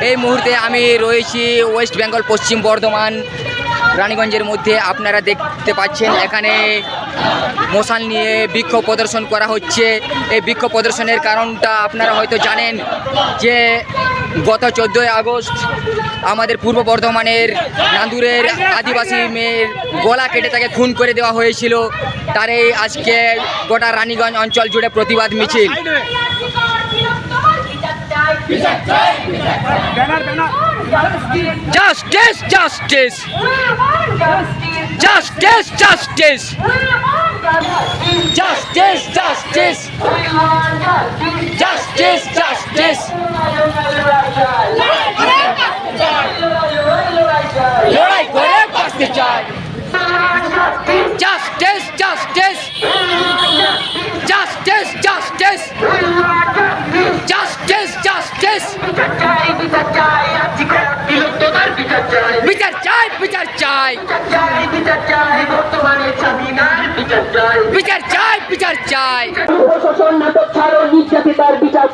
এই মুহূর্তে আমি রয়েছি ওয়েস্ট বেঙ্গল পশ্চিম বর্ধমান রানীগঞ্জের মধ্যে। আপনারা দেখতে পাচ্ছেন এখানে মশাল নিয়ে বিক্ষোভ প্রদর্শন করা হচ্ছে। এই বিক্ষোভ প্রদর্শনের কারণটা আপনারা হয়তো জানেন যে গত 14ই আগস্ট আমাদের পূর্ব বর্ধমানের নান্দুরের আদিবাসী মেয়ের গলা কেটে তাকে খুন করে দেওয়া হয়েছিল। তারই আজকে গোটা রানীগঞ্জ অঞ্চল জুড়ে প্রতিবাদ মিছিল। Justice, justice, justice, justice, justice, justice, justice, justice. লড়াই করে বাঁচতে চাই। Justice, justice, justice, justice, justice, justice. বিচার চাই, বিচার চাই, বিচার চাই, বিচার চাই, নাটক ছাড়ো, নির্যাতিতার বিচার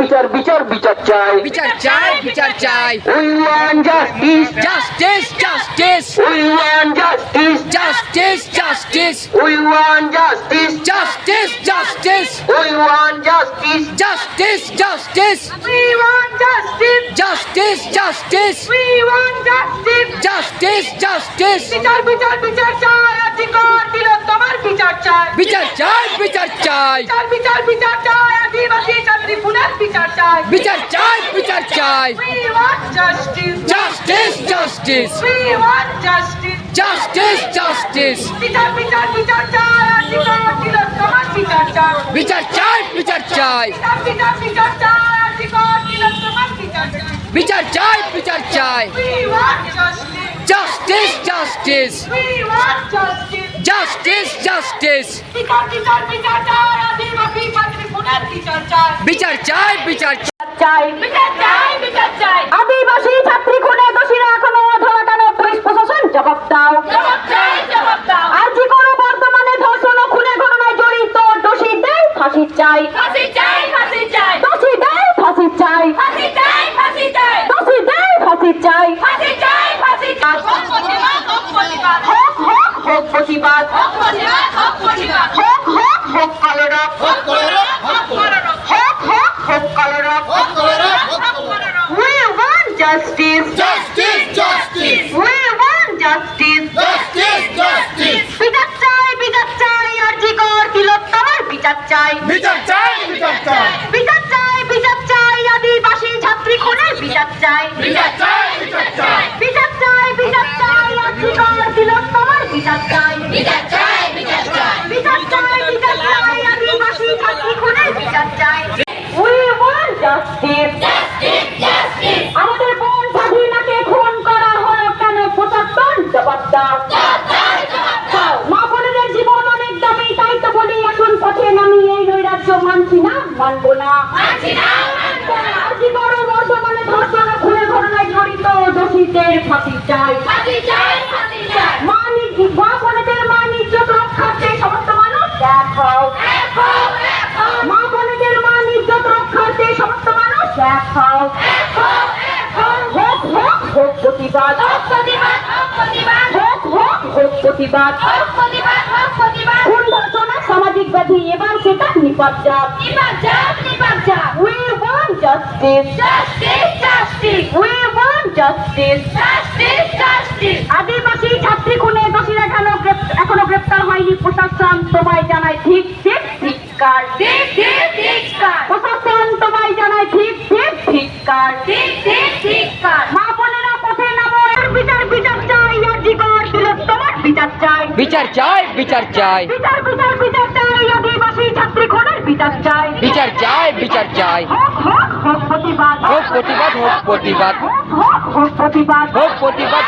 বিচার বিচার বিচার চাই, বিচার চাই, বিচার চাই। We want justice, Justice, justice, we want justice, justice, justice, we want justice, justice, justice, we want justice, justice, justice, we want justice, justice, justice, we want justice. justice, justice. বিচার বিচার বিচার চাই, অধিকার দিল তোমার বিচার চাই, বিচার চাই, বিচার চাই, বিচার বিচার বিচার চাই, আদিবাসী ছাত্রী পুনর বিচার চাই, বিচার চাই, বিচার চাই। we want justice, Justice, justice, we want justice. justice, justice. বিচার বিচার বিচার চাই, অধিকার দিল তোমার বিচার চাই, বিচার চাই, বিচার চাই, বিচার বিচার বিচার চাই, অধিকার দিল তোমার বিচার চাই, বিচার চাই, বিচার চাই। we want justice, Justice, justice, we want justice. justice, justice. বিচার বিচার বিচার চাই, আদিবাসী ছাত্রী পুনর বিচার চাই, বিচার চাই, বিচার চাই বিচার চাই বিচার চাই, আদিবাসী ছাত্রী খুনে দোষীরা এখনো ধরা কেন? পুলিশ প্রশাসন জবাব দাও, জবাব চাই, জবাব দাও। আজকে কোনো বর্তমানে ধর্ষণ ও খুনের ঘটনায় জড়িত দোষীদের ফাঁসি চাই, ফাঁসি চাই, ফাঁসি চাই, দোষীদের ফাঁসি চাই, ফাঁসি চাই, ফাঁসি চাই, দোষীদের ফাঁসি চাই, ফাঁসি চাই, ফাঁসি চাই। হোক প্রতিবাদ, হোক প্রতিবাদ, হোক হোক হোক প্রতিবাদ, হোক প্রতিবাদ, হোক প্রতিবাদ, হোক হোক হোক কলরব, হোক কলরব, হোক কলরব, হোক হোক হোক কলরব, হোক কলরব, হোক কলরব। We want justice, Justice, justice, we want justice, justice, justice. বিচার চাই, বিচার চাই, আরজিকর তিলোত্তমার বিচার চাই, বিচার চাই, বিচার চাই, বিচার চাই, বিচার চাই, আদিবাসী ছাত্রী খুনের বিচার চাই, বিচার চাই, বিচার চাই, বিচার চাই, বিচার চাই, আরজিকর তিলোত্তমার বিচার চাই, বিচার চাই, বিচার চাই, বিচার চাই, বিচার চাই, আদিবাসী ছাত্রী খুনের বিচার চাই। We want justice, justice, justice. আমাদের বোন স্বাধীনাকে খুন করা হলো কেন? 75 জবাব দাও, জবাব চাই, জবাব দাও। মা বোনেদের জীবন অনেক দামি, তাই তো বলি এখন পথে নামি, এই নৈরাজ্য মানছি না, মানবো না, মানছি না, মানবো না। আজকে বড় বর্তমানে ধর্ষণ ও খুনের ঘটনায় জড়িত দোষীদের ফাঁসি চাই, ফাঁসি চাই, ফাঁসি চাই। মা বোনেদের মান ইজ্জত রক্ষার্থে সমস্ত মানুষ এক হও, এক হও, এক হও, মা বোনেদের মান ইজ্জত রক্ষার্থে সমস্ত মানুষ এক হও, এক হও, এক হও। হোক হোক হোক প্রতিবাদ, হোক প্রতিবাদ, হোক প্রতিবাদ, হোক হোক হোক প্রতিবাদ, হোক প্রতিবাদ, হোক প্রতিবাদ। খুন ধর্ষণের সামাজিক ব্যাধি, এবার সেটা নিপাত যাক। নিপাত যাক, নিপাত যাক। We want justice, Justice, justice, we want justice. justice, justice. আদিবাসী ছাত্রী খুনে দোষীরা এখনো গ্রেপ্তার হয়নি, প্রশাসন তোমায় জানায় ঠিক ঠিক ধিক্কার, ঠিক, ঠিক, ধিক্কার। প্রশাসন তোমায় জানায় ঠিক ঠিক ধিক্কার। ঠিক, ঠিক, ধিক্কার। মা বোনেরা পথে নামো, এর বিচার বিচার চাই, আরজিকর তিলোত্তমার বিচার চাই, বিচার চাই, বিচার চাই, বিচার বিচার বিচার চাই, আদিবাসী ছাত্রী খুনের বিচার চাই, বিচার চাই, বিচার চাই। হোক হোক হোক প্রতিবাদ, হোক প্রতিবাদ, হোক প্রতিবাদ, হোক হোক হোক প্রতিবাদ, হোক প্রতিবাদ।